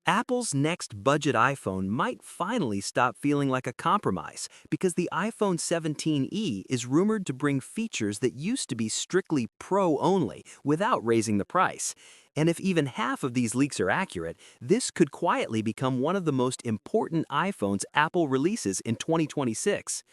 Apple's next budget iPhone might finally stop feeling like a compromise because the iPhone 17e is rumored to bring features that used to be strictly Pro only without raising the price. And if even half of these leaks are accurate, this could quietly become one of the most important iPhones Apple releases in 2026.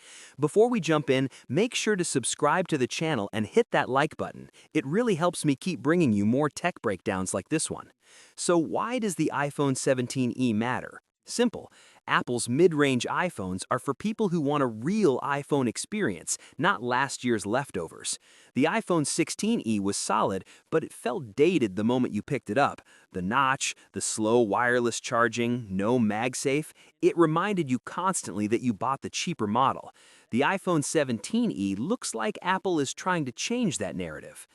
Before we jump in, make sure to subscribe to the channel and hit that like button. It really helps me keep bringing you more tech breakdowns like this one. So why does the iPhone 17e matter? Simple. Apple's mid-range iPhones are for people who want a real iPhone experience, not last year's leftovers. The iPhone 16e was solid, but it felt dated the moment you picked it up. The notch, the slow wireless charging, no MagSafe, it reminded you constantly that you bought the cheaper model. The iPhone 17e looks like Apple is trying to change that narrative.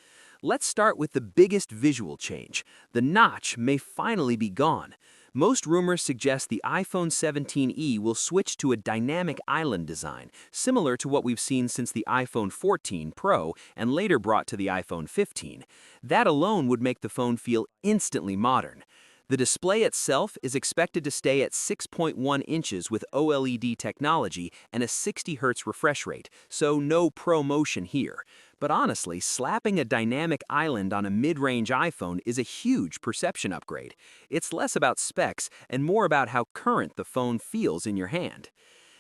Let's start with the biggest visual change. The notch may finally be gone. Most rumors suggest the iPhone 17e will switch to a Dynamic Island design, similar to what we've seen since the iPhone 14 Pro and later brought to the iPhone 15. That alone would make the phone feel instantly modern. The display itself is expected to stay at 6.1 inches with OLED technology and a 60 Hz refresh rate, so no Pro motion here. But honestly, slapping a dynamic island on a mid-range iPhone is a huge perception upgrade. It's less about specs and more about how current the phone feels in your hand.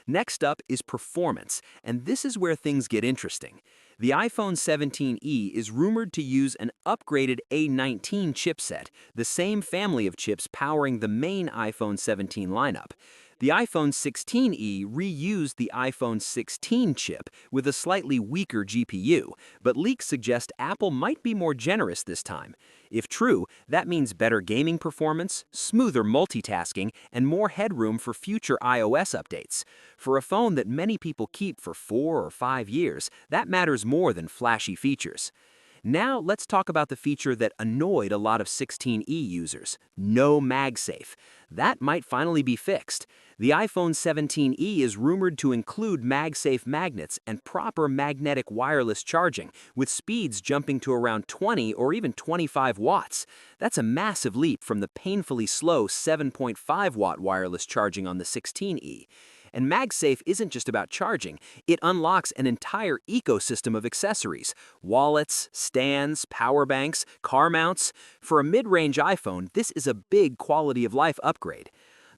Next up is performance, and this is where things get interesting. The iPhone 17e is rumored to use an upgraded A19 chipset, the same family of chips powering the main iPhone 17 lineup. The iPhone 16e reused the iPhone 16 chip with a slightly weaker GPU, but leaks suggest Apple might be more generous this time. If true, that means better gaming performance, smoother multitasking, and more headroom for future iOS updates. For a phone that many people keep for 4 or 5 years, that matters more than flashy features. Now let's talk about the feature that annoyed a lot of 16e users: no MagSafe. That might finally be fixed. The iPhone 17e is rumored to include MagSafe magnets and proper magnetic wireless charging, with speeds jumping to around 20 or even 25 watts. That's a massive leap from the painfully slow 7.5-watt wireless charging on the 16e. And MagSafe isn't just about charging, it unlocks an entire ecosystem of accessories: wallets, stands, power banks, car mounts. For a mid-range iPhone, this is a big quality of life upgrade.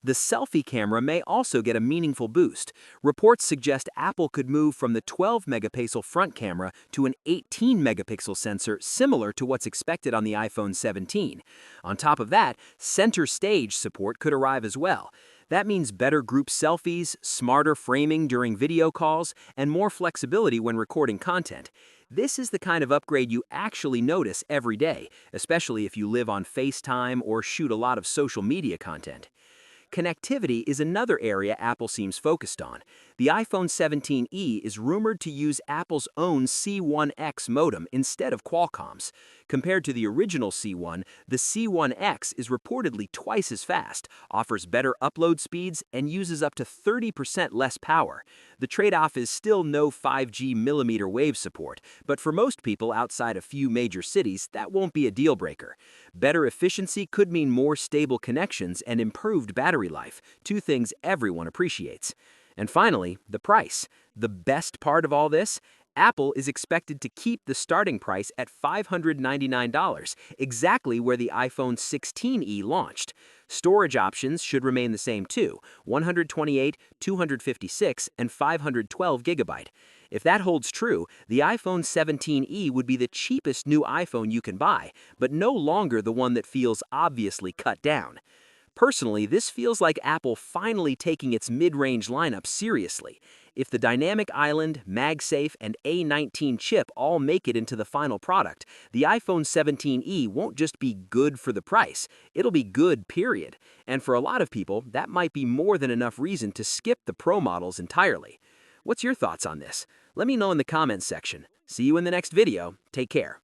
The selfie camera may also get a meaningful boost. Reports suggest Apple could move from the 12-megapixel front camera to an 18-megapixel sensor similar to what's expected on the iPhone 17. On top of that, center stage support could arrive as well. That means better group selfies, smarter framing during video calls, and more flexibility when recording content. This is the kind of upgrade you actually notice every day, especially if you live on FaceTime or shoot a lot of social media content. Connectivity is another area Apple seems focused on. The iPhone 17e is rumored to use Apple's own C1X modem instead of Qualcomm's. Compared to the original C1, the C1X is reportedly twice as fast, offers better upload speeds, and uses up to 30% less power. The trade-off is still no 5G millimeter wave support, but for most people outside a few major cities, that won't be a deal breaker. Better efficiency could mean more stable connections and improved battery life, two things everyone appreciates. And finally, the price. The best part of all this? Apple is expected to keep the starting price at $599, exactly where the iPhone 16e launched. Storage options should remain the same too: 128, 256, and 512 gigabyte. If that holds true, the iPhone 17e would be the cheapest new iPhone you can buy, but no longer the one that feels obviously cut down. Personally, this feels like Apple finally taking its mid-range lineup seriously. If the Dynamic Island, MagSafe, and A19 chip all make it into the final product, the iPhone 17e won't just be good for the price, it'll be good, period. And for a lot of people, that might be more than enough reason to skip the Pro models entirely. What's your thoughts on this? Let me know in the comments section. See you in the next video. Take care.